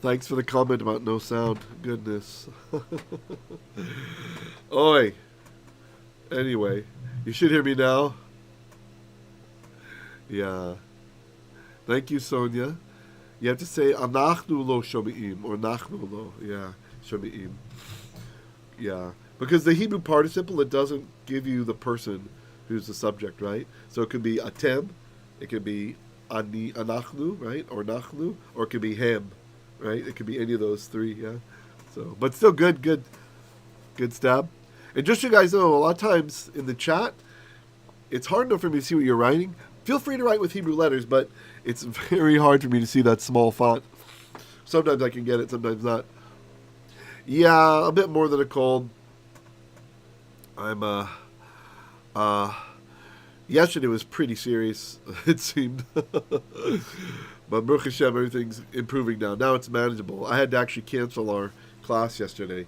Thanks for the comment about no sound. Goodness. Oi. Anyway, you should hear me now. Yeah. Thank you, Sonia. You have to say anachnu lo shomi'im or nachnu lo. Yeah, shomi'im. Yeah, because the Hebrew participle, it doesn't give you the person who's the subject, right? So it could be atem, it could be ani anachnu, right, or nachnu, or it could be hem, right? It could be any of those three. Yeah. So, but still good stab. And just so you guys know, a lot of times in the chat, it's hard enough for me to see what you're writing. Feel free to write with Hebrew letters, but it's very hard for me to see that small font. Sometimes I can get it, sometimes not. Yeah, a bit more than a cold. I'm, yesterday was pretty serious, it seemed. But Baruch Hashem, everything's improving now. Now it's manageable. I had to actually cancel our class yesterday.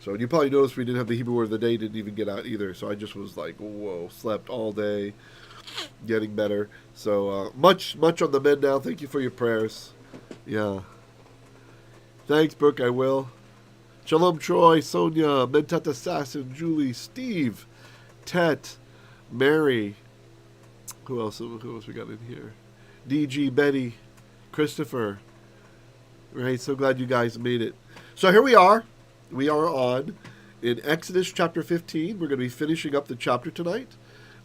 So you probably noticed we didn't have the Hebrew word of the day, didn't even get out either. So I just was like, whoa, slept all day, getting better. So much on the mend now. Thank you for your prayers. Yeah. Thanks, Brooke, I will. Shalom, Troy, Sonia, Mentat Assassin, Julie, Steve, Tet, Mary. Who else we got in here? DG, Betty, Christopher. Right, so glad you guys made it. So here we are. We are on in Exodus chapter 15. We're going to be finishing up the chapter tonight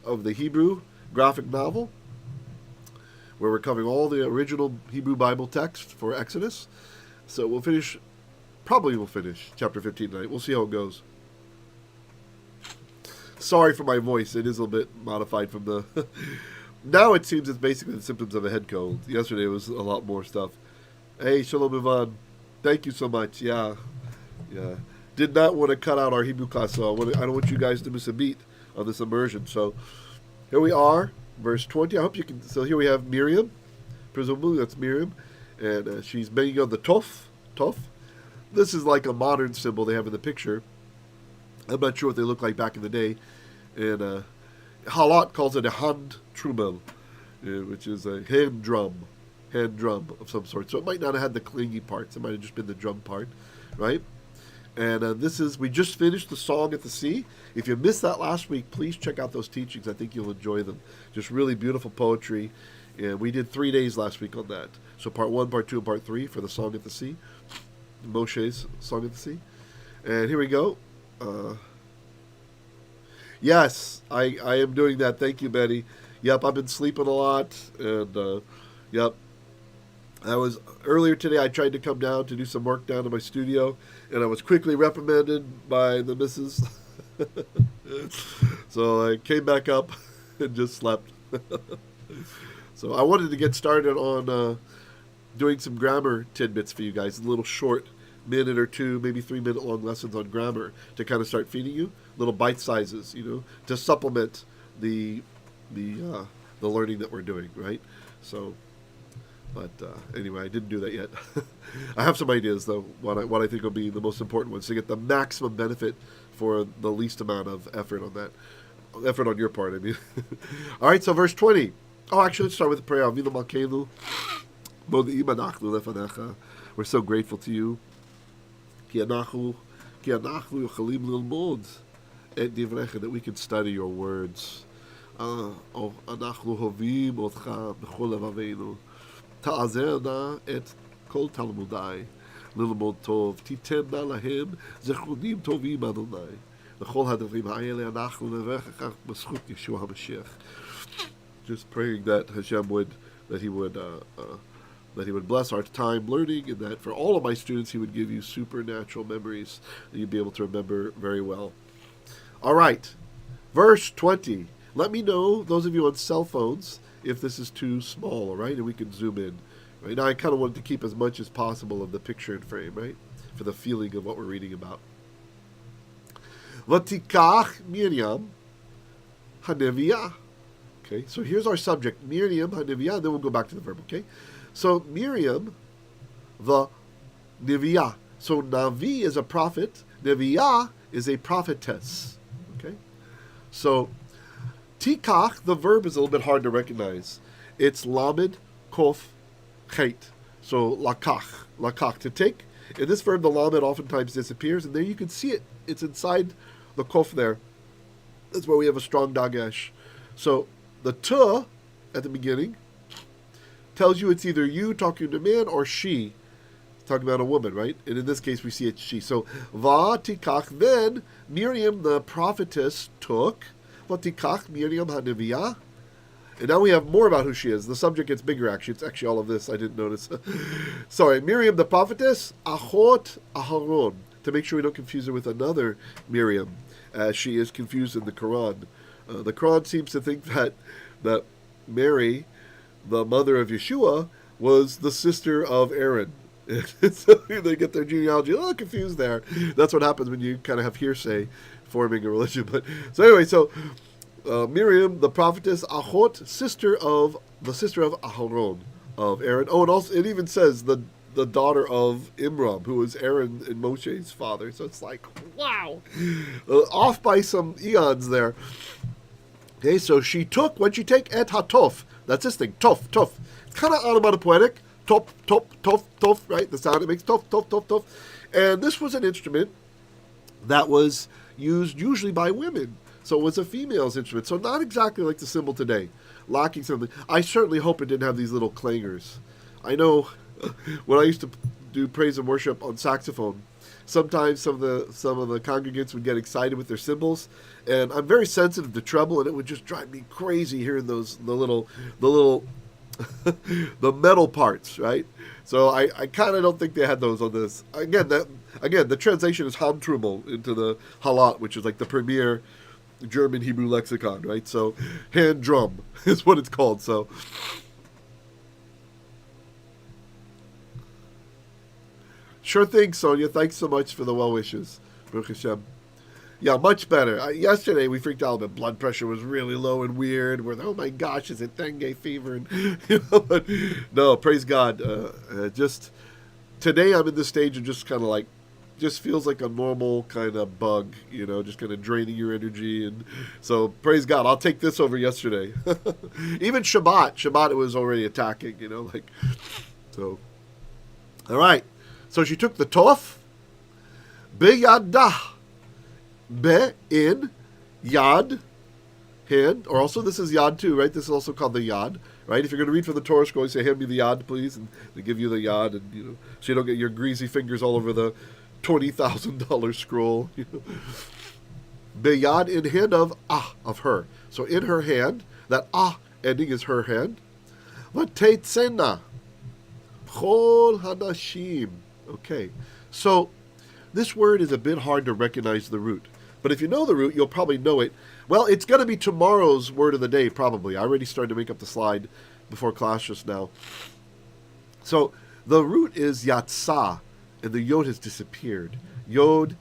of the Hebrew graphic novel, where we're covering all the original Hebrew Bible text for Exodus. So we'll finish chapter 15 tonight. We'll see how it goes. Sorry for my voice. It is a little bit modified from the... Now it seems it's basically the symptoms of a head cold. Yesterday was a lot more stuff. Hey, Shalom Ivan. Thank you so much. Yeah. Did not want to cut out our Hebrew class, so I don't want you guys to miss a beat on this immersion. So here we are, verse 20. I hope you can... So here we have Miriam. Presumably that's Miriam. And she's banging on the tof. This is like a modern symbol they have in the picture. I'm not sure what they look like back in the day. And Halat calls it a hand trumel, which is a hand drum of some sort. So it might not have had the clingy parts. It might have just been the drum part, right? And we just finished the Song at the Sea. If you missed that last week, please check out those teachings. I think you'll enjoy them. Just really beautiful poetry. And we did 3 days last week on that. So part 1, part 2, and part 3 for the Song at the Sea. Moshe's Song at the Sea. And here we go. Yes, I am doing that. Thank you, Betty. Yep, I've been sleeping a lot. And, yep. Earlier today, I tried to come down to do some work down in my studio, and I was quickly reprimanded by the missus. So I came back up and just slept. So I wanted to get started on doing some grammar tidbits for you guys, a little short minute or two, maybe 3-minute long lessons on grammar to kind of start feeding you, little bite sizes, to supplement the learning that we're doing, right? So... But anyway, I didn't do that yet. I have some ideas, though, what I think will be the most important ones to get the maximum benefit for the least amount of effort on that. Effort on your part, I mean. All right, so verse 20. Oh, actually, let's start with the prayer. We're so grateful to you. That we can study your words. תעזרנה את כל תלמודי ללמוד טוב, תיתן להם זיכרונים טובים אדוני. לכל הדברים האלה אנחנו נברך בזכות ישוע המשיח. Just praying that Hashem would bless our time learning, and that for all of my students he would give you supernatural memories that you'd be able to remember very well. All right, verse 20. Let me know, those of you on cell phones, if this is too small, all right, and we can zoom in. Right now, I kind of wanted to keep as much as possible of the picture in frame, right, for the feeling of what we're reading about. Vatikach Miriam Haneviyah. Okay, so here's our subject, Miriam Haneviyah, then we'll go back to the verb, okay? So Miriam, the Neviyah. So Navi is a prophet, Neviyah is a prophetess, okay? So Tikach, the verb is a little bit hard to recognize. It's lamed, kof, chet. So laqach, to take. In this verb, the lamed oftentimes disappears, and there you can see it. It's inside the kof there. That's where we have a strong dagesh. So the t at the beginning tells you it's either you talking to a man or she talking about a woman, right? And in this case, we see it's she. So vatikach, then Miriam, the prophetess, took. Vatikach Miriam haneviyah. And now we have more about who she is. The subject gets bigger, actually. It's actually all of this. I didn't notice. Sorry. Miriam, the prophetess, achot Aharon. To make sure we don't confuse her with another Miriam, as she is confused in the Quran. The Quran seems to think that Mary, the mother of Yeshua, was the sister of Aaron. So they get their genealogy a little confused there. That's what happens when you kind of have hearsay forming a religion. But so anyway, Miriam, the prophetess, Achot, the sister of Aharon, of Aaron. Oh, and also it even says the daughter of Imram, who was Aaron and Moshe's father. So it's like, wow, off by some eons there. Okay, so she took, when she take et hatof, that's this thing, tof. It's kind of onomatopoetic, tof, right? The sound it makes, tof. And this was an instrument that was used usually by women. So it was a female's instrument. So not exactly like the cymbal today, locking something. I certainly hope it didn't have these little clangers. I know when I used to do praise and worship on saxophone, sometimes some of the congregants would get excited with their cymbals, and I'm very sensitive to treble, and it would just drive me crazy hearing the little the metal parts, right? So I kind of don't think they had those on this. Again, the translation is Handtrommel into the Halat, which is like the premier German Hebrew lexicon, right? So hand drum is what it's called. So sure thing, Sonia. Thanks so much for the well wishes. Baruch Hashem. Yeah, much better. Yesterday we freaked out a bit. Blood pressure was really low and weird. We're oh my gosh, is it dengue fever? And but no, praise God. Just today I'm in this stage of just kind of like, just feels like a normal kind of bug, just kind of draining your energy. And so praise God, I'll take this over yesterday. Even Shabbat it was already attacking, so. All right. So she took the tof, beyadah, be in, yad, hand, or also this is yad too, right? This is also called the yad, right? If you're going to read from the Torah scroll, you say, hand me the yad, please, and they give you the yad, and, so you don't get your greasy fingers all over the $20,000 scroll. Beyad, in hand of her. So in her hand, that ending is her hand. Tetsena, chol hanashim. Okay, so this word is a bit hard to recognize the root. But if you know the root, you'll probably know it. Well, it's going to be tomorrow's word of the day, probably. I already started to make up the slide before class just now. So the root is yatsa, and the yod has disappeared. Yod,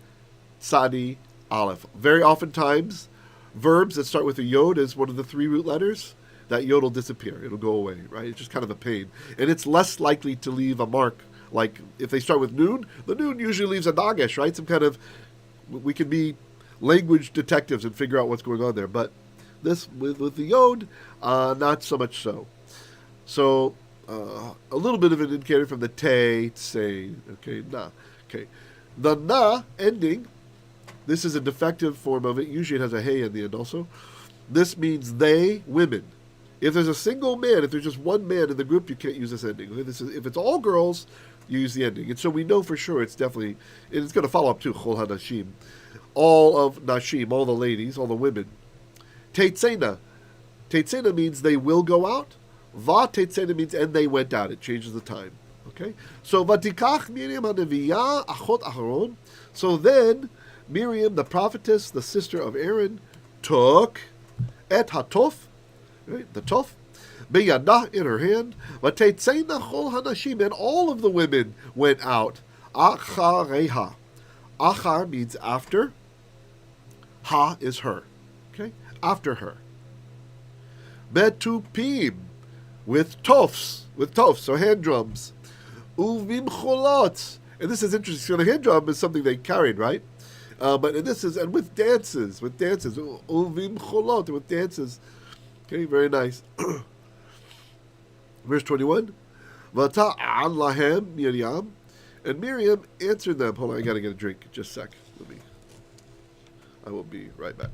tzadi, aleph. Very oftentimes, verbs that start with a yod as one of the three root letters, that yod will disappear. It'll go away, right? It's just kind of a pain. And it's less likely to leave a mark. Like if they start with noon, the noon usually leaves a dagesh, right? Some kind of, we can be language detectives and figure out what's going on there. But this, with the yod, not so much so. So, a little bit of an indicator from the tetsena, okay, na. Okay. The na ending, this is a defective form of it. Usually it has a hey in the end also. This means they, women. If there's a single man, if there's just one man in the group, you can't use this ending. Okay? If it's all girls, you use the ending. And so we know for sure it's definitely, and it's going to follow up too, chol hanashim. All of nashim, all the ladies, all the women. Tetsena. Tetsena means they will go out. Va tetsena means and they went out. It changes the time. Okay? So vatikach Miriam haneviyah achot Aharon. So then Miriam, the prophetess, the sister of Aaron, took et hatof, right, the tof, beyadah, in her hand, vatetsena chol hanashim, and all of the women went out. Achareha. Achar means after. Ha is her. Okay? After her. Betupim, with tofs, so hand drums. Uvim cholot. And this is interesting. So the hand drum is something they carried, right? But this is, and with dances. Uvim cholot, with dances. Okay, very nice. Verse 21. Vata'an lahem Miriam. And Miriam answered them. Hold on, I gotta get a drink. Just a sec. I will be right back.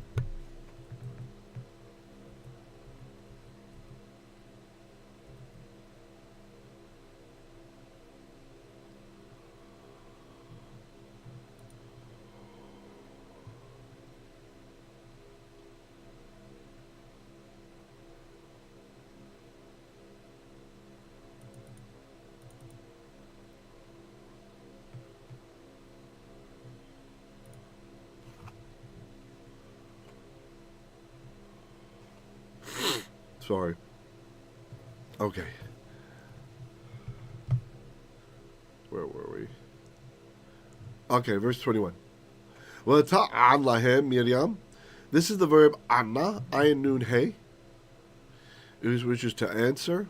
Sorry. Okay. Where were we? Okay, verse 21. V'ta'an lahem Miriam. This is the verb anna, ayin nun hey, which is to answer.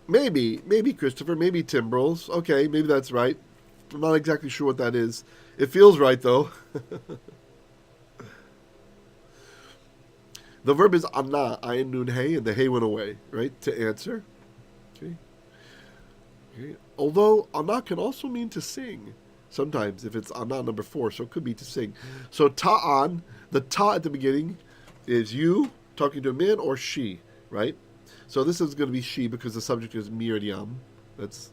Maybe Christopher, maybe timbrels. Okay, maybe that's right. I'm not exactly sure what that is. It feels right though. The verb is anna, ayin nun hey, and the hey went away, right? To answer. Okay. Although anna can also mean to sing. Sometimes, if it's anna number 4, so it could be to sing. So ta'an, the ta at the beginning is you talking to a man or she, right? So this is going to be she because the subject is Miriam. That's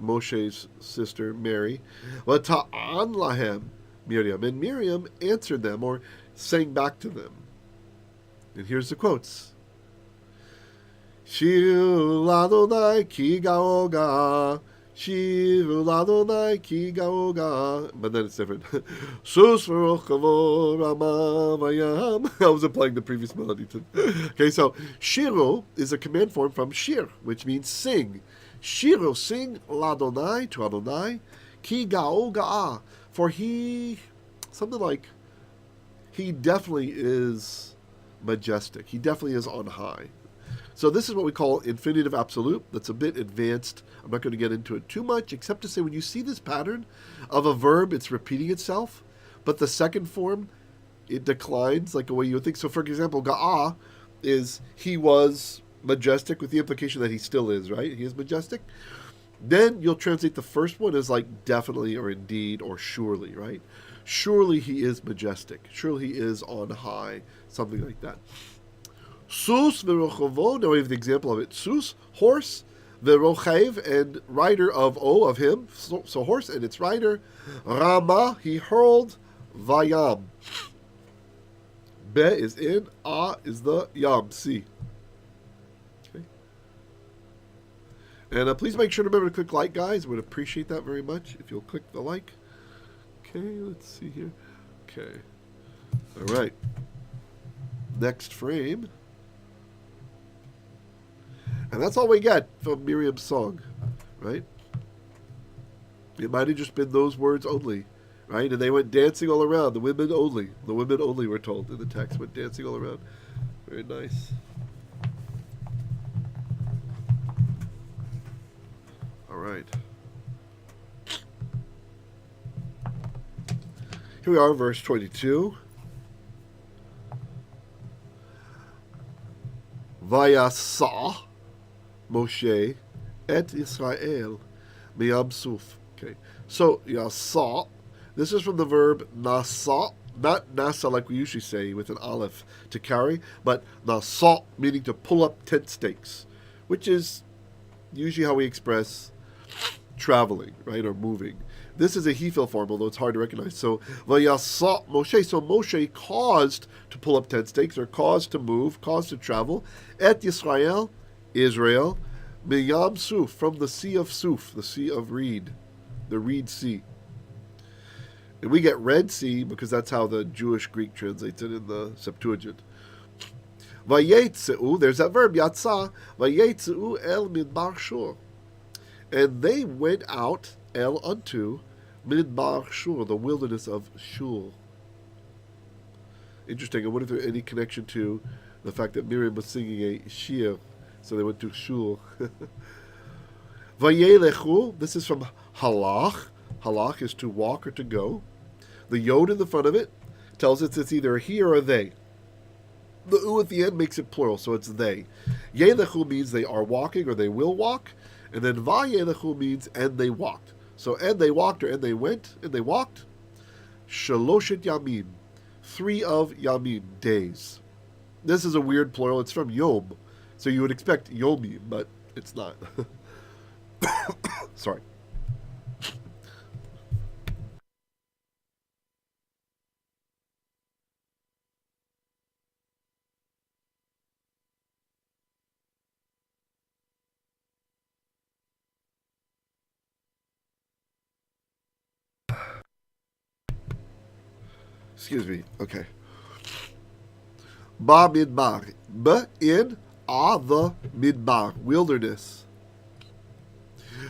Moshe's sister, Mary. But ta'an lahem Miriam. And Miriam answered them or sang back to them. And here's the quotes. Shiru ladonai ki gaoga. Shiru ladonai ki gaoga. But then it's different. Sus v'rochavo rama vayam. I wasn't playing the previous melody. Okay, so shiru is a command form from shir, which means sing. Shiru, sing ladonai, to Adonai. Ki gaoga. For he, something like, he definitely is majestic. He definitely is on high. So this is what we call infinitive absolute. That's a bit advanced. I'm not going to get into it too much, except to say when you see this pattern of a verb, it's repeating itself, but the second form, it declines like a way you would think. So for example, ga'a is he was majestic with the implication that he still is, right? He is majestic. Then you'll translate the first one as like definitely or indeed or surely, right? Surely he is majestic. Surely he is on high. Something like that. Sus v'rochavo. Now we have the example of it. Sus, horse. V'rochev, and rider of of him. So horse and its rider. Rama, he hurled. Vayam. Be is in. A is the yam, sea. Okay. And please make sure to remember to click like, guys. I would appreciate that very much if you'll click the like. Okay, let's see here. Okay. All right. Next frame. And that's all we get from Miriam's song, right? It might have just been those words only, right? And they went dancing all around. The women only. The women only, we're told in the text, went dancing all around. Very nice. All right. Here we are, verse 22. Vayitsaq Moshe et Israel miyam suf. Okay, so yatsa. This is from the verb nasa, not nasa like we usually say with an aleph to carry, but nasa meaning to pull up tent stakes, which is usually how we express traveling, right, or moving. This is a HIPHIL form, although it's hard to recognize. So, vayitsaq Moshe. So Moshe caused to pull up tent stakes, or caused to move, caused to travel. Et Israel, miyam suf, from the sea of Suf, the sea of reed, the Reed Sea. And we get Red Sea because that's how the Jewish Greek translates it in the Septuagint. Vayetsa'u, there's that verb, yatsa. Vayetsa'u el midbar shur. And they went out El unto Midbar Shur, the wilderness of Shur. Interesting. I wonder if there's any connection to the fact that Miriam was singing a shir, so they went to Shur. Vayelekhu, this is from halach. Halach is to walk or to go. The yod in the front of it tells us it's either a he or a they. The u at the end makes it plural, so it's they. Yelechu means they are walking or they will walk. And then vayelekhu means and they walked. So and they walked or and they went and they walked. Shaloshet yamim. 3 of yamim, days. This is a weird plural. It's from yom. So you would expect yomim, but it's not. Sorry. Excuse me. Okay. Ba midbar. B in the midbar, wilderness.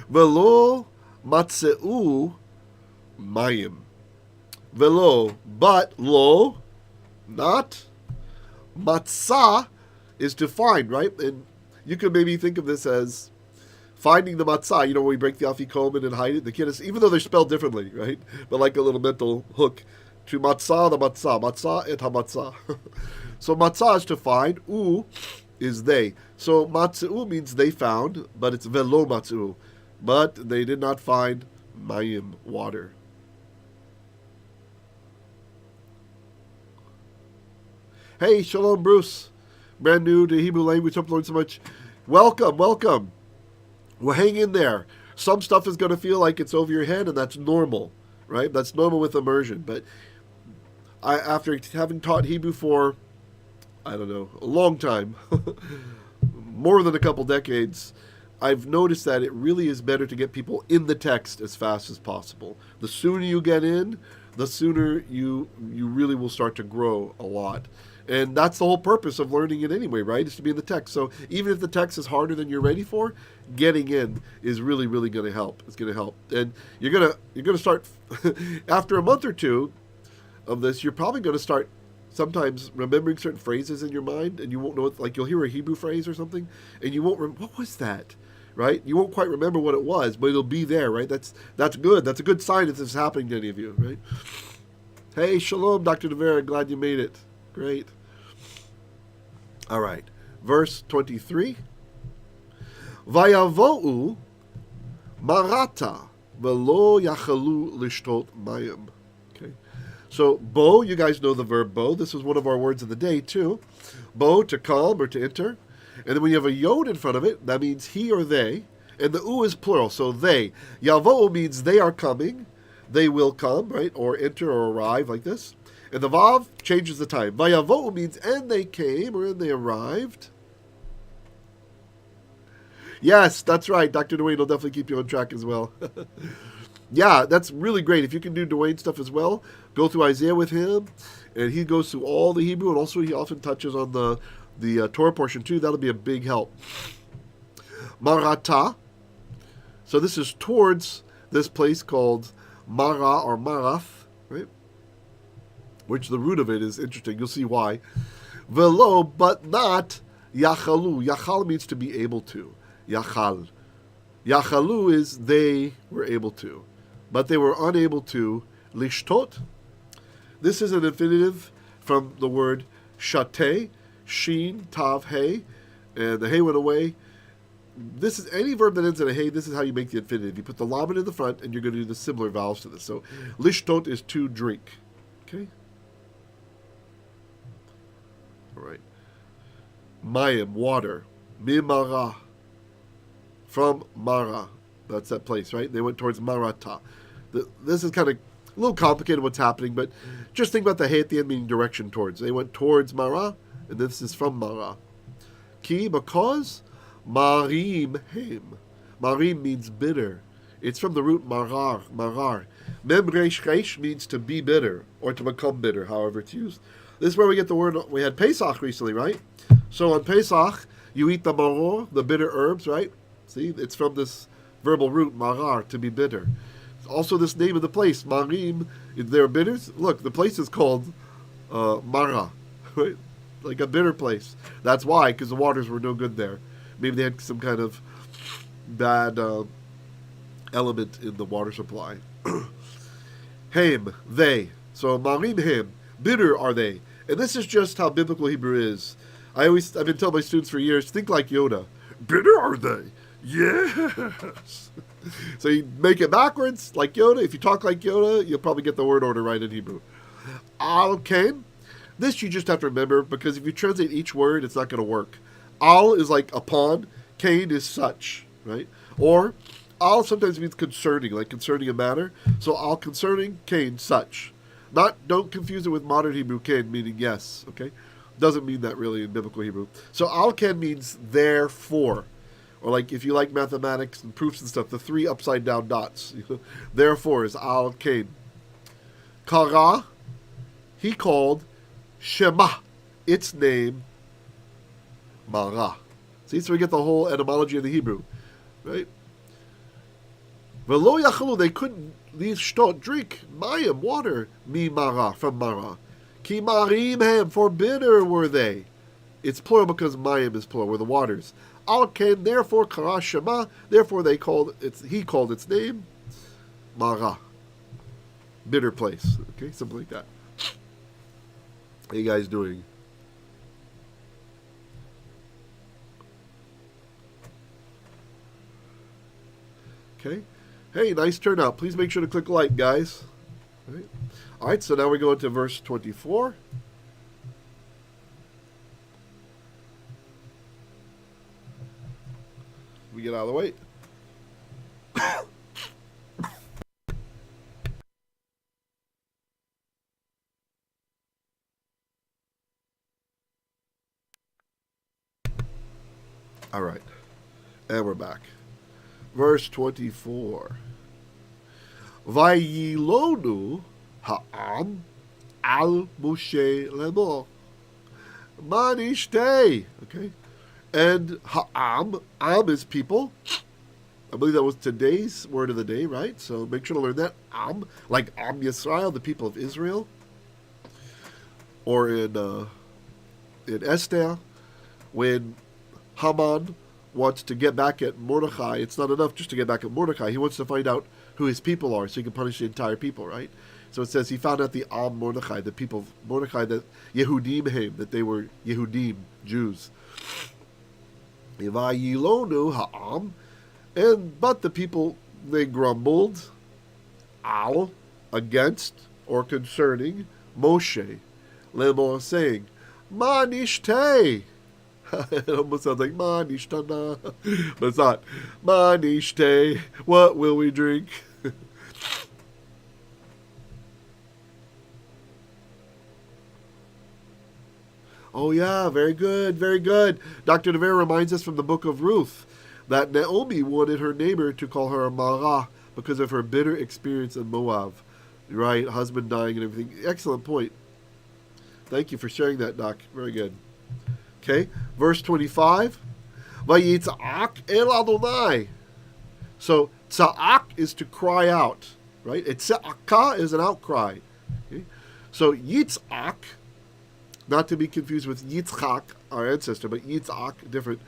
Velo matseu mayim. Velo, but lo, not. Matsa is to find, right? And you could maybe think of this as finding the matsa. You know, when we break the afikomen and hide it, the kiddush, even though they're spelled differently, right? But like a little mental hook. To matsa, the matsa. Matsa et hamatsa. So matsa is to find. U is they. So matseu means they found, but it's velo matseu. But they did not find mayim, water. Hey, shalom, Bruce. Brand new to Hebrew language. Hope you learned so much. Welcome, welcome. Well, hang in there. Some stuff is going to feel like it's over your head, and that's normal, right? That's normal with immersion. But after having taught Hebrew for, I don't know, a long time, more than a couple decades, I've noticed that it really is better to get people in the text as fast as possible. The sooner you get in, the sooner you really will start to grow a lot. And that's the whole purpose of learning it anyway, right? Is to be in the text. So even if the text is harder than you're ready for, getting in is really, really going to help. It's going to help. And you're gonna start after a month or two of this, you're probably going to start sometimes remembering certain phrases in your mind, and you won't know it. Like you'll hear a Hebrew phrase or something, and you won't remember, what was that? Right? You won't quite remember what it was, but it'll be there, right? That's good. That's a good sign if this is happening to any of you, right? Hey, shalom, Dr. DeVera. Glad you made it. Great. All right. Verse 23. Vayavo'u marata velo yachalu lishtot mayim. Okay. So, bo, you guys know the verb bo. This was one of our words of the day, too. Bo, to come or to enter. And then when you have a yod in front of it, that means he or they. And the u is plural, so they. Yavo'u means they are coming. They will come, right? Or enter or arrive, like this. And the vav changes the time. Vayavo'u means and they came or and they arrived. Yes, that's right. Dr. Dwayne will definitely keep you on track as well. Yeah, that's really great. If you can do Dwayne stuff as well, go through Isaiah with him. And he goes through all the Hebrew. And also he often touches on the Torah portion too. That'll be a big help. Marata. So this is towards this place called Marah or Marath, right? Which the root of it is interesting. You'll see why. Velo, but not yachalu. Yachal means to be able to. Yachal. Yachalu is they were able to. But they were unable to. Lishtot. This is an infinitive from the word shatah. Sheen, tav, hey. And the hey went away. This is any verb that ends in a hey. This is how you make the infinitive. You put the lamed in the front, and you're going to do the similar vowels to this. So, lishtot is to drink. Okay? All right. Mayim, water. Marah. From Marah. That's that place, right? They went towards Marata. This is kind of a little complicated what's happening, but just think about the hey at the end meaning direction towards. They went towards Marah, and this is from Marah. Ki, because marim hem. Marim means bitter. It's from the root marar, marar. Mem resh resh means to be bitter, or to become bitter, however it's used. This is where we get the word, we had Pesach recently, right? So on Pesach, you eat the maror, the bitter herbs, right? See, it's from this verbal root, marar, to be bitter. Also this name of the place, marim, they're bitters. Look, the place is called Marah, right? Like a bitter place. That's why, because the waters were no good there. Maybe they had some kind of bad element in the water supply. Hem, they. So marim hem, bitter are they. And this is just how biblical Hebrew is. I've been telling my students for years, think like Yoda. Bitter are they? Yes. So you make it backwards, like Yoda. If you talk like Yoda, you'll probably get the word order right in Hebrew. Al Kain. This you just have to remember, because if you translate each word, it's not going to work. Al is like upon. Kain is such, right? Or al sometimes means concerning, like concerning a matter. So al concerning, Kain such. Don't confuse it with modern Hebrew kain, meaning yes, okay? Doesn't mean that really in biblical Hebrew. So al kain means therefore. Or like if you like mathematics and proofs and stuff, the 3 upside down dots. Therefore is al kain. Kara, he called Shema, its name, Marah. See, so we get the whole etymology of the Hebrew, right? Velo yachalu, they couldn't lishtot, drink mayim, water, mi Marah, from Marah. Ki marim hem, for bitter were they. It's plural because mayim is plural, were the waters. Al kain, therefore, kara Shema, therefore he called its name, Marah. Bitter place. Okay, something like that. How you guys doing? Okay. Hey, nice turnout. Please make sure to click like, guys. All right, so now we're going to verse 24. We get out of the way. All right, and we're back. Verse 24. Vayilonu ha'am al moshe lemor. Manishtei. Okay. And ha'am, am is people. I believe that was today's word of the day, right? So make sure to learn that. Am, like Am Yisrael, the people of Israel. Or in Esther, when Haman wants to get back at Mordecai, it's not enough just to get back at Mordecai. He wants to find out who his people are so he can punish the entire people, right? So it says he found out the Am Mordecai, the people of Mordecai, that Yehudim him, that they were Yehudim, Jews. Vayilonu ha'am, but the people, they grumbled, al, against, or concerning, Moshe, lemor, saying, Ma nishtei. It almost sounds like Ma nishtana, but it's not. Ma nishtei, what will we drink? Oh yeah, very good, very good. Dr. DeVere reminds us from the book of Ruth that Naomi wanted her neighbor to call her Marah because of her bitter experience in Moab. Right, husband dying and everything. Excellent point. Thank you for sharing that, Doc. Very good. Okay, verse 25. Vayitsaq el Adonai. So, tza'ak is to cry out, right? Tza'aka is an outcry. Okay? So, yitzaq, not to be confused with Yitzchak, our ancestor, but Yitzhak, different.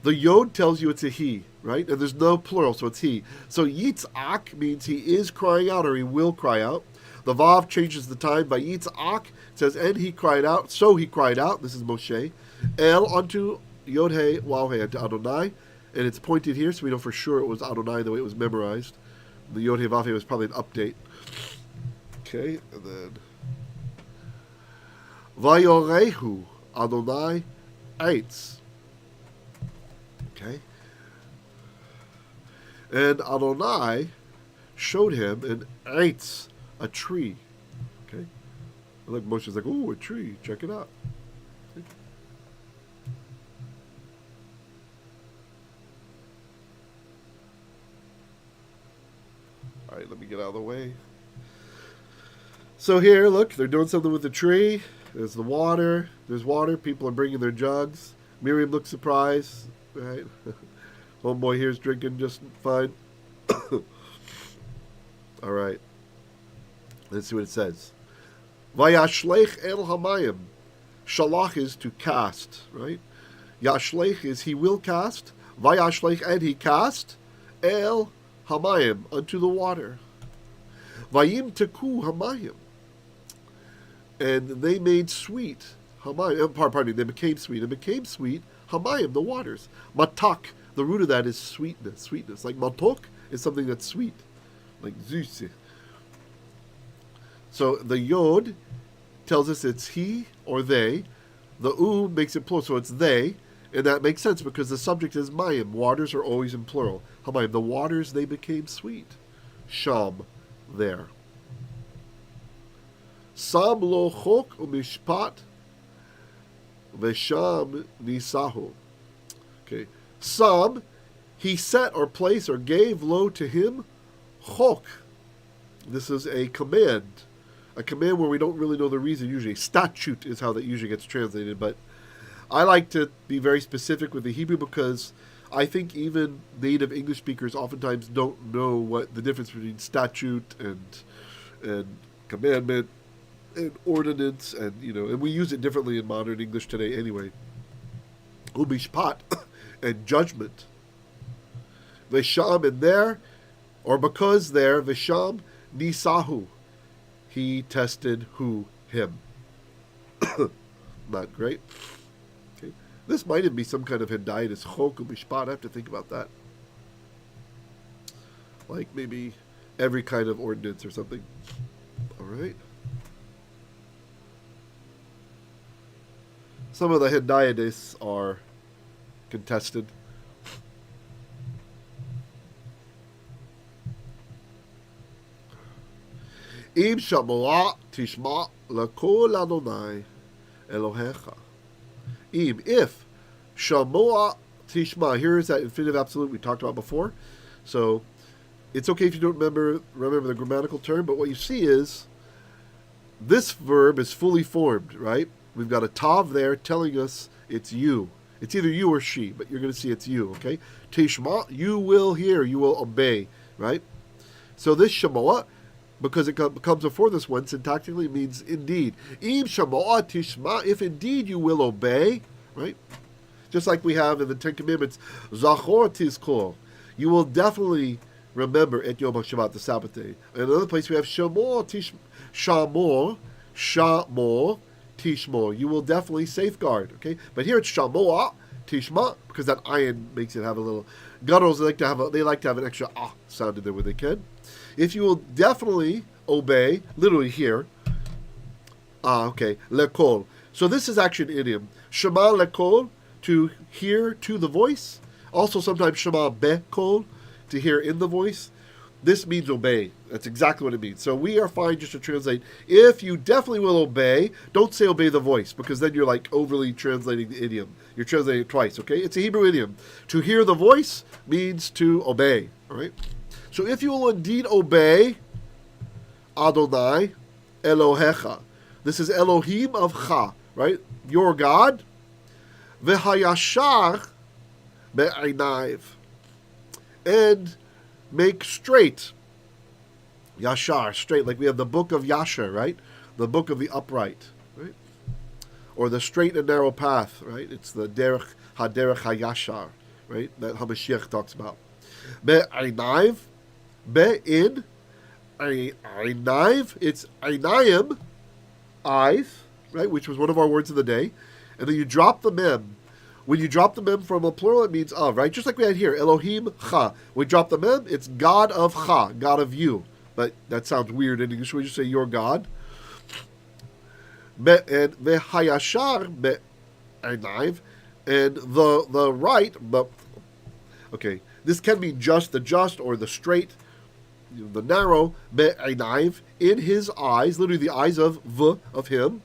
The yod tells you it's a he, right? And there's no plural, so it's he. So Yitzhak means he is crying out, or he will cry out. The vav changes the time. By Yitzhak, it says, and he cried out, so he cried out. This is Moshe. El unto Yod He, Waw He, unto Adonai. And it's pointed here, so we know for sure it was Adonai the way it was memorized. The Yod He, Waw He was probably an update. Okay, and then vayelekhu Adonai eitz. Okay. And Adonai showed him an eitz, a tree. Okay. And look, Moshe's like, ooh, a tree. Check it out. Okay. All right, let me get out of the way. So here, look, they're doing something with the tree. There's the water. There's water. People are bringing their jugs. Miriam looks surprised. Right? Homeboy here's drinking just fine. All right. Let's see what it says. Vayashlech el hamayim. Shalach is to cast, right? Yashlech is he will cast. Vayashlech, and he cast. El hamayim, unto the water. Vayim teku hamayim. and they made sweet. Pardon me, they became sweet. And became sweet, hamayim, the waters. Matak, the root of that is sweetness. Like matok is something that's sweet. Like zusi. So the yod tells us it's he or they. The u makes it plural, so it's they. And that makes sense because the subject is mayim. Waters are always in plural. Hamayim, the waters, they became sweet. Sham, there. Sam lo choq umishpat vesham nisahu. Okay. Sam, he set or placed or gave lo to him choq. This is a command. A command where we don't really know the reason usually. Statute is how that usually gets translated, but I like to be very specific with the Hebrew because I think even native English speakers oftentimes don't know what the difference between statute and commandment and ordinance, and and we use it differently in modern English today anyway. Umishpat and judgment. Vesham, and there, or because there, Vesham nisahu, he tested him. Not great. Okay. This might even be some kind of henditis. Choq umishpat. I have to think about that. Like maybe every kind of ordinance or something. All right. Some of the henditis are contested. Im shamo'a tishma lakol Adonai Elohecha. If shamo'a tishma, here is that infinitive absolute we talked about before. So it's okay if you don't remember the grammatical term, but what you see is this verb is fully formed, right? We've got a tav there telling us it's you. It's either you or she, but you're going to see it's you, okay? Tishma, you will hear, you will obey, right? So this shamo'a, because it comes before this one, syntactically means indeed. Im shamo'a tishma, if indeed you will obey, right? Just like we have in the Ten Commandments, zachor tizkor, you will definitely remember at Yom HaShabbat, the Sabbath day. In another place we have shamo'a tishmor, you will definitely safeguard, okay? But here it's shamo'a tishma, because that ayin makes it have a little guttles. They like to have an extra sound in there when they can. If you will definitely obey, literally here, okay, lekol. So this is actually an idiom. Shema lekol, to hear to the voice. Also sometimes shema bekol, to hear in the voice. This means obey. That's exactly what it means. So we are fine just to translate, if you definitely will obey, don't say obey the voice, because then you're like overly translating the idiom. You're translating it twice, okay? It's a Hebrew idiom. To hear the voice means to obey, all right? So if you will indeed obey Adonai Elohecha, this is Elohim of Cha, right? Your God. V'hayashar be'einaiv, and make straight. Yashar, straight, like we have the book of Yashar, right? The book of the upright, right? Or the straight and narrow path, right? It's the derech hayashar, right? That HaMashiach talks about. Be'einaiv, be'in, einaiv, it's einayim, eyes, right? Which was one of our words of the day. And then you drop the mem. When you drop the mem from a plural, it means of, right? Just like we had here, Elohim Cha. We drop the mem, it's God of Cha, God of you. But that sounds weird in English. We just say your God. And v'hayashar be'einaiv, and the right, okay, this can mean just, the just, or the straight, the narrow, be'einaiv, in his eyes, literally the eyes of him.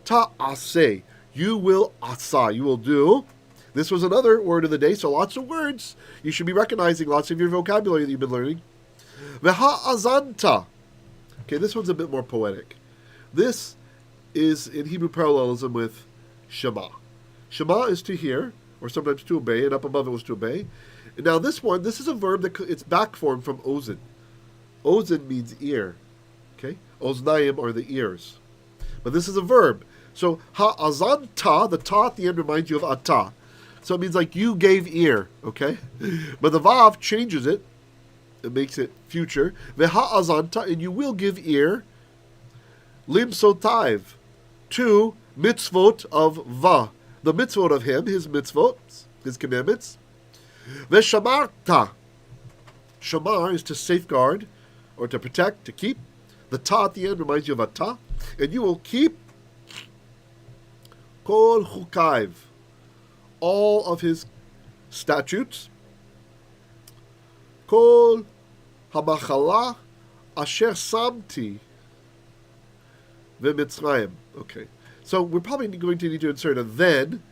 Ta'aseh, you will asa, you will do. This was another word of the day, so lots of words. You should be recognizing lots of your vocabulary that you've been learning. V'ha'azanta. Okay, this one's a bit more poetic. This is in Hebrew parallelism with Shema. Shema is to hear, or sometimes to obey, and up above it was to obey. And now this one, this is a verb that it's back formed from ozen. Ozen means ear. Okay? Oznayim are the ears. But this is a verb. So ha'azanta, the ta at the end reminds you of ata. So it means like you gave ear, okay? But the vav changes it. It makes it future. V'ha'azanta, and you will give ear. limsotiv, 2 mitzvot of va, the mitzvot of him, his mitzvot, his commandments. Veshamarta, shamar is to safeguard, or to protect, to keep. The ta at the end reminds you of a ta. And you will keep kol chukaiv, all of his statutes. Kol hamachala asher samti v'mitzrayim. Okay. So we're probably going to need to insert a then.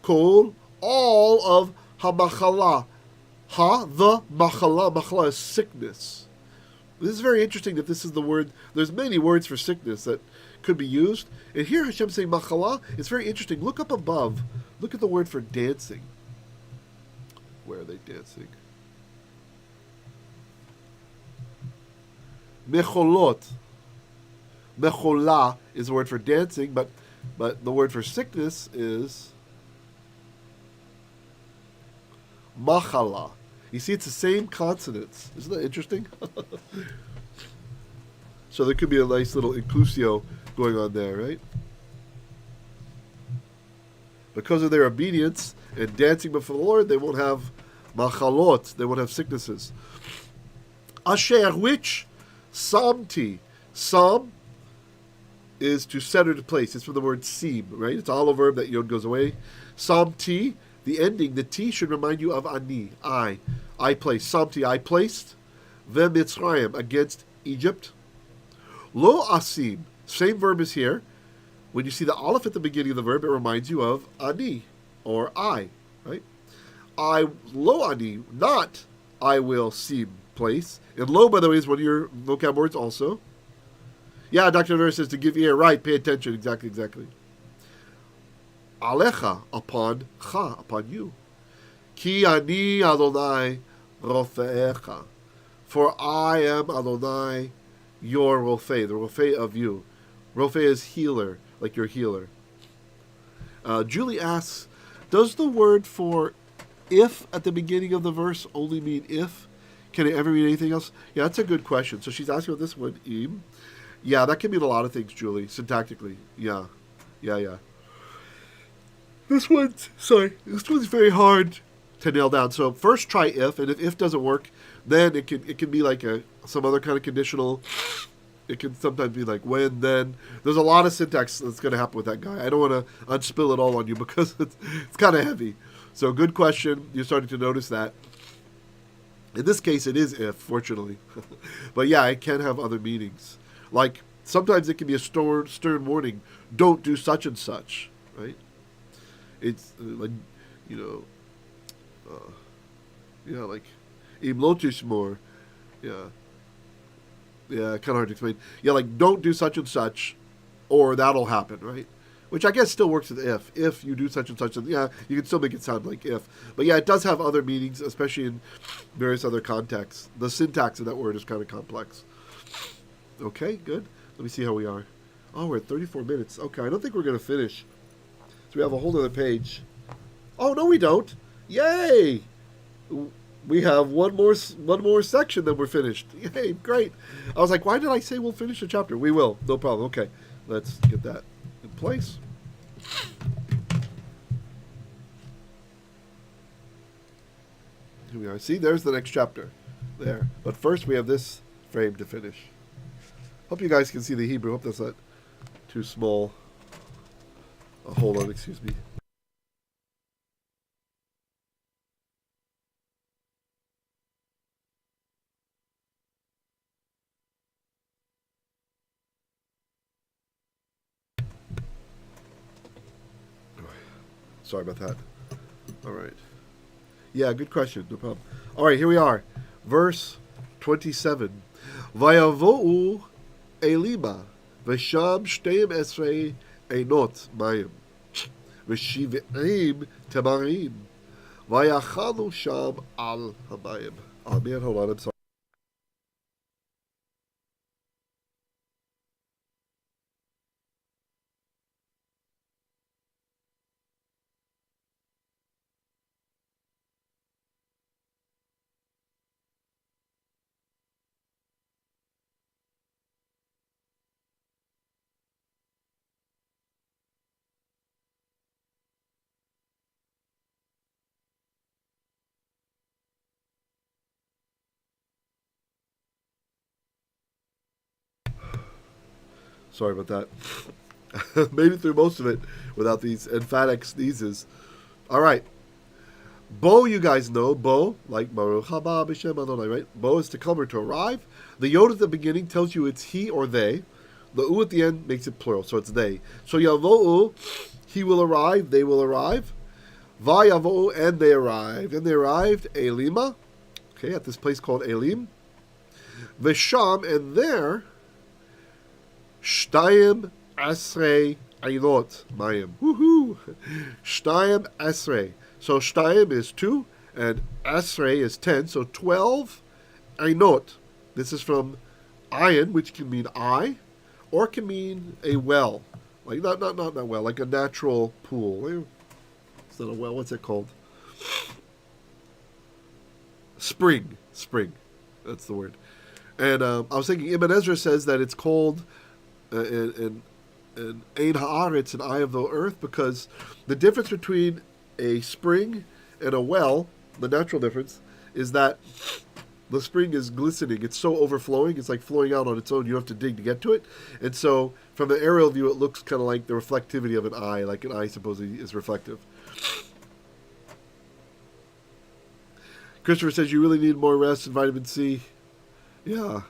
Kol, all of hamachala. Ha, the machala. Machala is sickness. This is very interesting that this is the word. There's many words for sickness that could be used. And here Hashem saying machala. It's very interesting. Look up above. Look at the word for dancing. Where are they dancing? Mecholot. Mechola is the word for dancing, but the word for sickness is machala. You see, it's the same consonants. Isn't that interesting? So there could be a nice little inclusio going on there, right? Because of their obedience and dancing before the Lord, they won't have machalot. They won't have sicknesses. Asher, which samti. Sam is to set or to place. It's from the word seem, right? It's a hollow verb that yod goes away. Samti, the ending, the T should remind you of ani, I. I placed. Samti, I placed. V'mitzrayim, against Egypt. Lo asim, same verb is here. When you see the aleph at the beginning of the verb, it reminds you of ani, or I, right? I, lo ani, not I will seem, place. And lo, by the way, is one of your vocab words also. Yeah, Dr. Vera says to give ear, right, pay attention, exactly. Alecha, upon cha, upon you. Ki ani Adonai rofe'echa. For I am Adonai, your rofei, the rofei of you. Rofei is healer, like your healer. Julie asks, does the word for if at the beginning of the verse only mean if? Can it ever mean anything else? Yeah, that's a good question. So she's asking about this one, im. Yeah, that can mean a lot of things, Julie, syntactically. Yeah. This one's very hard to nail down. So first try if, and if doesn't work, then it can be like some other kind of conditional. It can sometimes be like when, then. There's a lot of syntax that's going to happen with that guy. I don't want to unspill it all on you because it's kind of heavy. So good question. You're starting to notice that. In this case, it is if, fortunately. But yeah, it can have other meanings. Like, sometimes it can be a stern warning. Don't do such and such, right? It's like, like, im lo tishmor. Yeah, kind of hard to explain. Yeah, like, don't do such and such, or that'll happen, right? Which I guess still works with if. If you do such and such, yeah, you can still make it sound like if. But yeah, it does have other meanings, especially in various other contexts. The syntax of that word is kind of complex. Okay, good. Let me see how we are. Oh, we're at 34 minutes. Okay, I don't think we're going to finish. So we have a whole other page. Oh, no, we don't. Yay! We have one more section, then we're finished. Yay, great. I was like, why did I say we'll finish the chapter? We will. No problem. Okay, let's get that in place. Here we are. See, there's the next chapter. There. But first we have this frame to finish. Hope you guys can see the Hebrew. Hope that's not too small. Hold on, excuse me. Sorry about that. All right. Yeah, good question. No problem. All right, here we are. Verse 27. Vayavo'u elima v'sham shteim esrei einot mayim v'shiv'im temarim v'yachalu sham al hamayim. Oh man, hold on, I'm sorry. Sorry about that. Made it through most of it without these emphatic sneezes. All right. Bo, you guys know. Bo, like Baruch haba b'shem Adonai, right? Bo is to come or to arrive. The yod at the beginning tells you it's he or they. The u at the end makes it plural, so it's they. So yavo'u, he will arrive, they will arrive. Vayavo'u, and they arrived. And they arrived, Elima, okay, at this place called Elim. Vesham, and there, Shtayim Asrei Ainot Mayim. Woohoo! Shtayim Asrei. So Shtayim is 2, and Asrei is 10, so 12 Ainot. This is from ayin, which can mean eye, or can mean a well. Like not well, like a natural pool. It's not a well, what's it called? Spring. That's the word. And I was thinking, Ibn Ezra says that it's called an Ein Haaretz, an eye of the earth, because the difference between a spring and a well, the natural difference, is that the spring is glistening. It's so overflowing. It's like flowing out on its own. You have to dig to get to it. And so from an aerial view, it looks kind of like the reflectivity of an eye, like an eye supposedly is reflective. Christopher says you really need more rest and vitamin C. Yeah,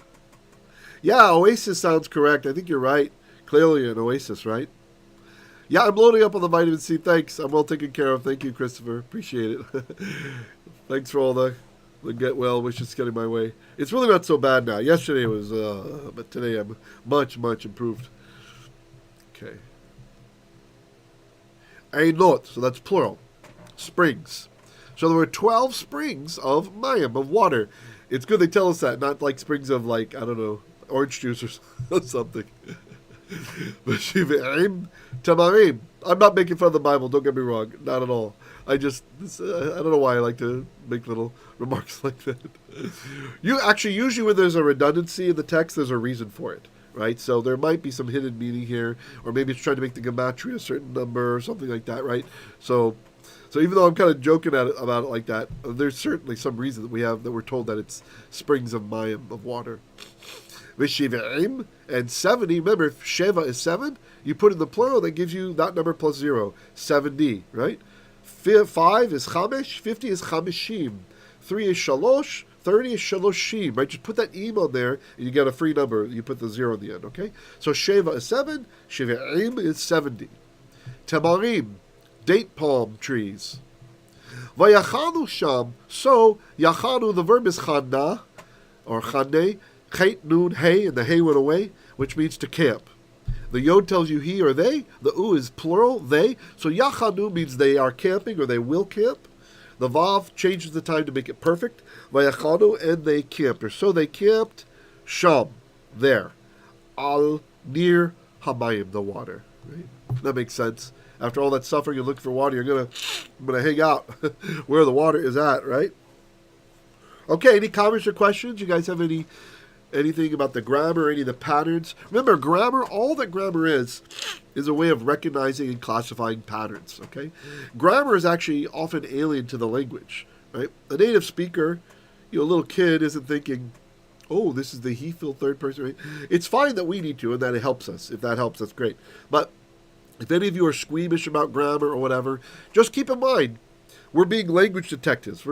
Oasis sounds correct. I think you're right. Clearly an Oasis, right? Yeah, I'm loading up on the vitamin C. Thanks. I'm well taken care of. Thank you, Christopher. Appreciate it. Thanks for all the get well wishes getting my way. It's really not so bad now. Yesterday was, but today I'm much improved. Okay. Ainot, so that's plural. Springs. So there were 12 springs of mayim, of water. It's good they tell us that, not like springs of, like, I don't know, orange juice or something. Tamarim. I'm not making fun of the Bible, don't get me wrong. Not at all. I don't know why I like to make little remarks like that. Usually when there's a redundancy in the text, there's a reason for it, right? So there might be some hidden meaning here, or maybe it's trying to make the gematria a certain number or something like that, right? So even though I'm kind of joking about it like that, there's certainly some reason that we're told that it's springs of mayim, of water. V'shiv'im, and 70, remember, if Sheva is 7, you put in the plural, that gives you that number plus 0, 70, right? 5 is chamesh, 50 is chameshim, 3 is shalosh, 30 is shaloshim, right? Just put that im on there, and you get a free number. You put the 0 in the end, okay? So Sheva is 7, Shiv'im is 70. Tamarim, date palm trees. Vayachanu sham, so yachanu, the verb is chana, or chane, chet nun hey, and the hey went away, which means to camp. The yod tells you he or they. The u is plural, they. So yachanu means they are camping or they will camp. The vav changes the time to make it perfect. Vayachanu, and they camped. Or so they camped, sham, there. Al, near hamayim, the water. Right? That makes sense. After all that suffering and looking for water, I'm gonna hang out where the water is at, right? Okay, any comments or questions? You guys have anything about the grammar, any of the patterns? Remember, grammar, all that grammar is a way of recognizing and classifying patterns, okay? Grammar is actually often alien to the language, right? A native speaker, a little kid isn't thinking, oh, this is the HIPHIL third person, right? It's fine that we need to and that it helps us. If that helps, that's great. But if any of you are squeamish about grammar or whatever, just keep in mind, we're being language detectives.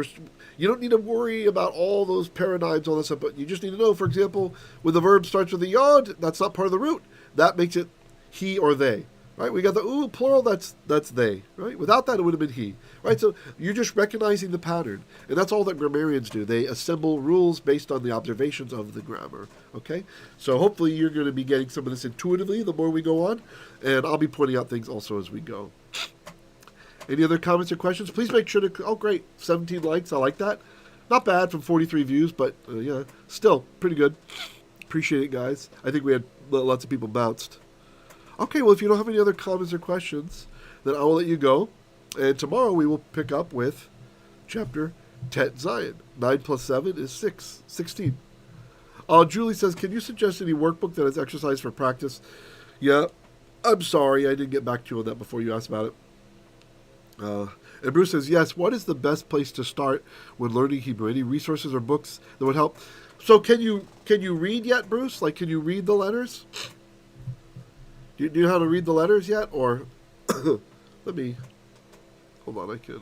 You don't need to worry about all those paradigms, all that stuff, but you just need to know, for example, when the verb starts with a yod, that's not part of the root. That makes it he or they, right? We got the u, plural, that's they, right? Without that, it would have been he, right? So you're just recognizing the pattern, and that's all that grammarians do. They assemble rules based on the observations of the grammar, okay? So hopefully you're going to be getting some of this intuitively the more we go on, and I'll be pointing out things also as we go. Any other comments or questions? Please make sure to... Oh, great. 17 likes. I like that. Not bad from 43 views, but, yeah, still pretty good. Appreciate it, guys. I think we had lots of people bounced. Okay, well, if you don't have any other comments or questions, then I will let you go. And tomorrow we will pick up with chapter Tet Zion. 9 plus 7 is 16. Julie says, can you suggest any workbook that has exercise for practice? Yeah, I'm sorry. I didn't get back to you on that before you asked about it. And Bruce says, yes, what is the best place to start when learning Hebrew? Any resources or books that would help? So can you read yet, Bruce? Like, can you read the letters? Do you know how to read the letters yet? Or let me, hold on, I can...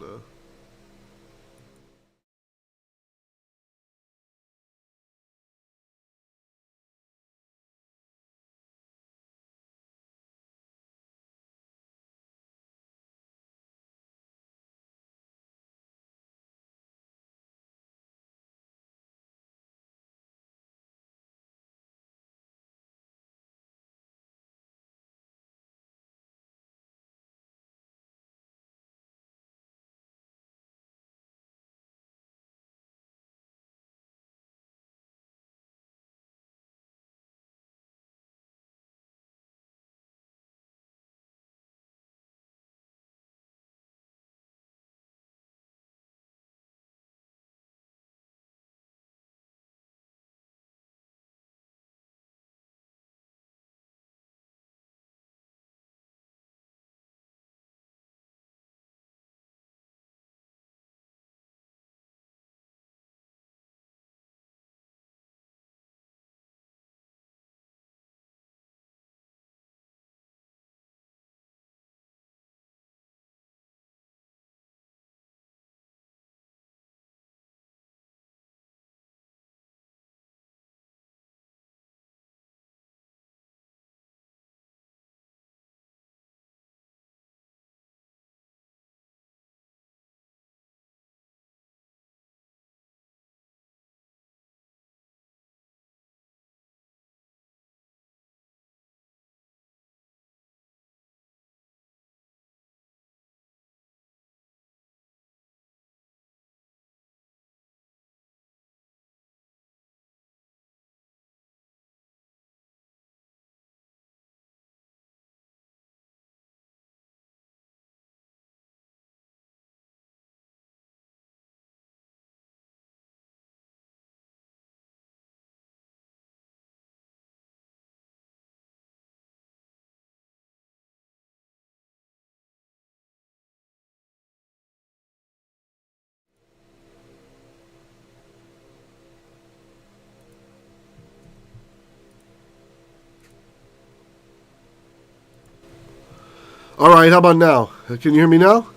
All right, how about now? Can you hear me now?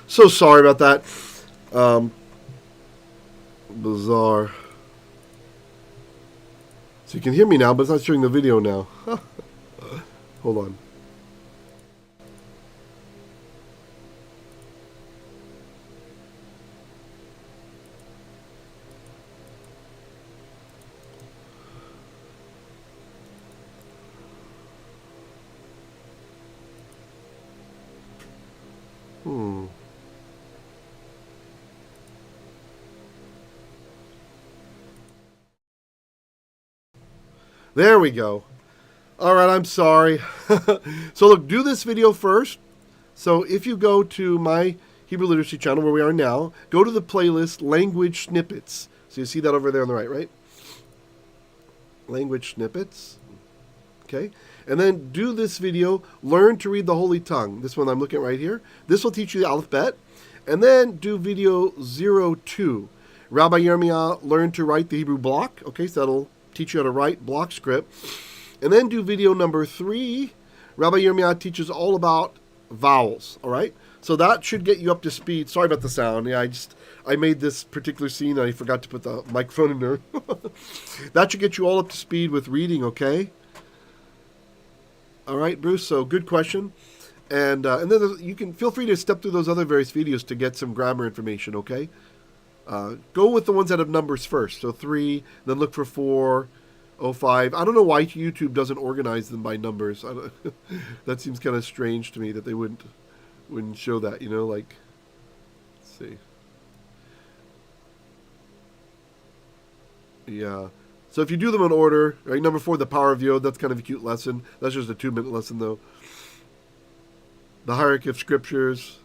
So sorry about that. Bizarre. So you can hear me now, but it's not showing the video now. Hold on. There we go. All right, I'm sorry. So look, do this video first. So if you go to my Hebrew Literacy channel where we are now, go to the playlist Language Snippets. So you see that over there on the right, right? Language Snippets. Okay. And then do this video, Learn to Read the Holy Tongue. This one I'm looking at right here. This will teach you the alphabet. And then do video 02. Rabbi Yirmiyah, Learn to Write the Hebrew Block. Okay, so that'll teach you how to write block script. And then do video number 3. Rabbi Yirmiyah teaches all about vowels. All right, so that should get you up to speed. Sorry about the sound. Yeah, I made this particular scene and I forgot to put the microphone in there. That should get you all up to speed with reading. Okay. All right, Bruce. So good question. And then you can feel free to step through those other various videos to get some grammar information. Okay. Go with the ones that have numbers first. So 3, then look for 4, 05. I don't know why YouTube doesn't organize them by numbers. That seems kind of strange to me that they wouldn't show that, you know, like, let's see. Yeah. So if you do them in order, right, number 4, the power of Yod, that's kind of a cute lesson. That's just a 2-minute lesson, though. The hierarchy of scriptures.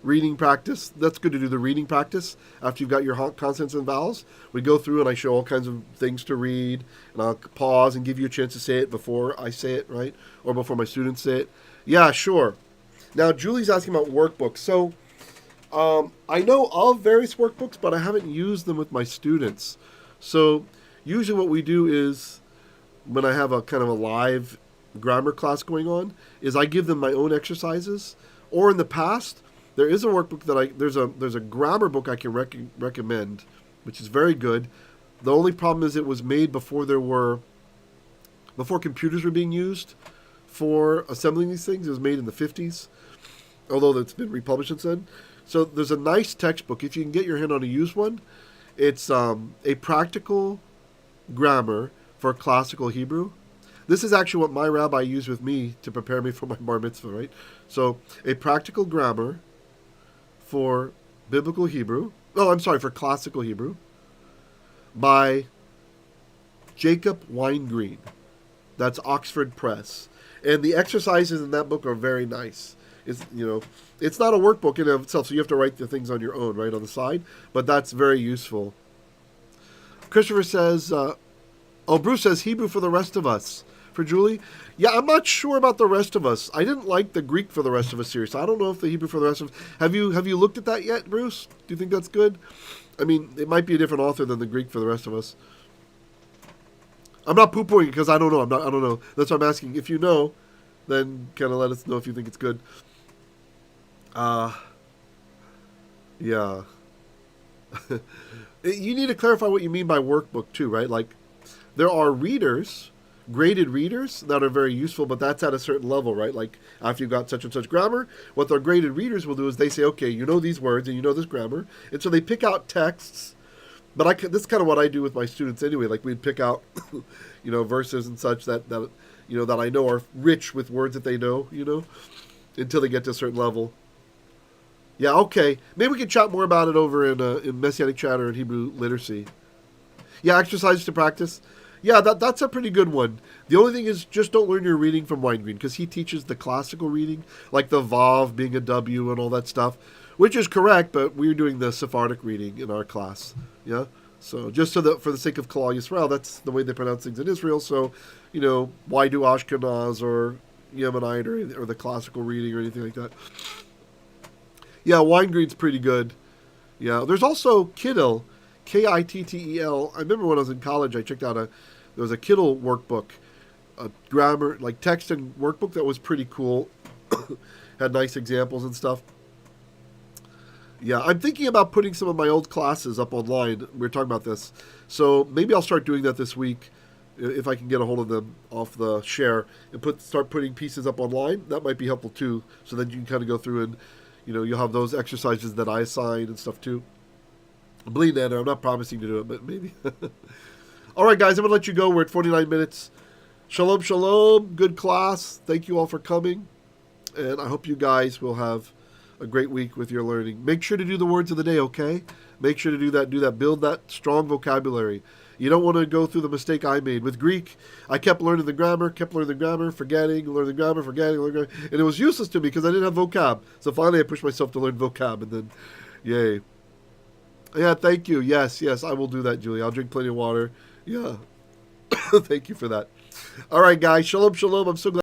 Reading practice. That's good to do the reading practice after you've got your consonants and vowels. We go through and I show all kinds of things to read, and I'll pause and give you a chance to say it before I say it, right? Or before my students say it. Yeah, sure. Now, Julie's asking about workbooks. So, I know of various workbooks, but I haven't used them with my students. So, usually what we do is, when I have a kind of a live grammar class going on is I give them my own exercises. Or in the past, there is a workbook that there's a grammar book I can recommend, which is very good. The only problem is it was made before computers were being used for assembling these things. It was made in the 50s, although it's been republished since then. So there's a nice textbook. If you can get your hand on a used one, it's a practical grammar for classical Hebrew. This is actually what my rabbi used with me to prepare me for my bar mitzvah, right? So a practical grammar for biblical Hebrew. Oh, I'm sorry, for classical Hebrew by Jacob Weingreen. That's Oxford Press. And the exercises in that book are very nice. It's not a workbook in and of itself, so you have to write the things on your own, right, on the side. But that's very useful. Christopher says, Bruce says Hebrew for the rest of us. For Julie? Yeah, I'm not sure about the rest of us. I didn't like the Greek for the rest of us series. So I don't know if the Hebrew for the rest of us. Have you looked at that yet, Bruce? Do you think that's good? I mean, it might be a different author than the Greek for the rest of us. I'm not poo-pooing because I don't know. I don't know. That's what I'm asking. If you know, then kind of let us know if you think it's good. Yeah. You need to clarify what you mean by workbook too, right? Like, there are readers, graded readers, that are very useful, but that's at a certain level, right? Like, after you've got such and such grammar, what the graded readers will do is they say, okay, you know these words and you know this grammar, and so they pick out texts. But this is kind of what I do with my students anyway. Like, we'd pick out, verses and such that I know are rich with words that they know, until they get to a certain level. Yeah, okay. Maybe we can chat more about it over in Messianic Chatter and Hebrew Literacy. Yeah, exercises to practice. Yeah, that's a pretty good one. The only thing is, just don't learn your reading from Weingreen, because he teaches the classical reading, like the Vav being a W and all that stuff, which is correct, but we're doing the Sephardic reading in our class. Yeah? So just for the sake of Kalal Yisrael, that's the way they pronounce things in Israel. So, why do Ashkenaz or Yemenite or the classical reading or anything like that? Yeah, Weingreen's pretty good. Yeah, there's also Kittel, Kittel. I remember when I was in college, I checked out there was a Kittel workbook, a grammar, like text and workbook that was pretty cool. Had nice examples and stuff. Yeah, I'm thinking about putting some of my old classes up online. We were talking about this. So maybe I'll start doing that this week if I can get a hold of them off the share and start putting pieces up online. That might be helpful too. So then you can kind of go through and, you'll have those exercises that I assign and stuff too. I'm bleeding at it. I'm not promising to do it, but maybe. All right, guys, I'm going to let you go. We're at 49 minutes. Shalom, shalom. Good class. Thank you all for coming. And I hope you guys will have a great week with your learning. Make sure to do the words of the day, okay? Make sure to do that. Build that strong vocabulary. You don't want to go through the mistake I made. With Greek, I kept learning the grammar, forgetting, learning the grammar, and it was useless to me because I didn't have vocab. So finally I pushed myself to learn vocab, and then, yay. Yeah, thank you. Yes, I will do that, Julie. I'll drink plenty of water. Yeah. Thank you for that. All right, guys. Shalom, shalom. I'm so glad.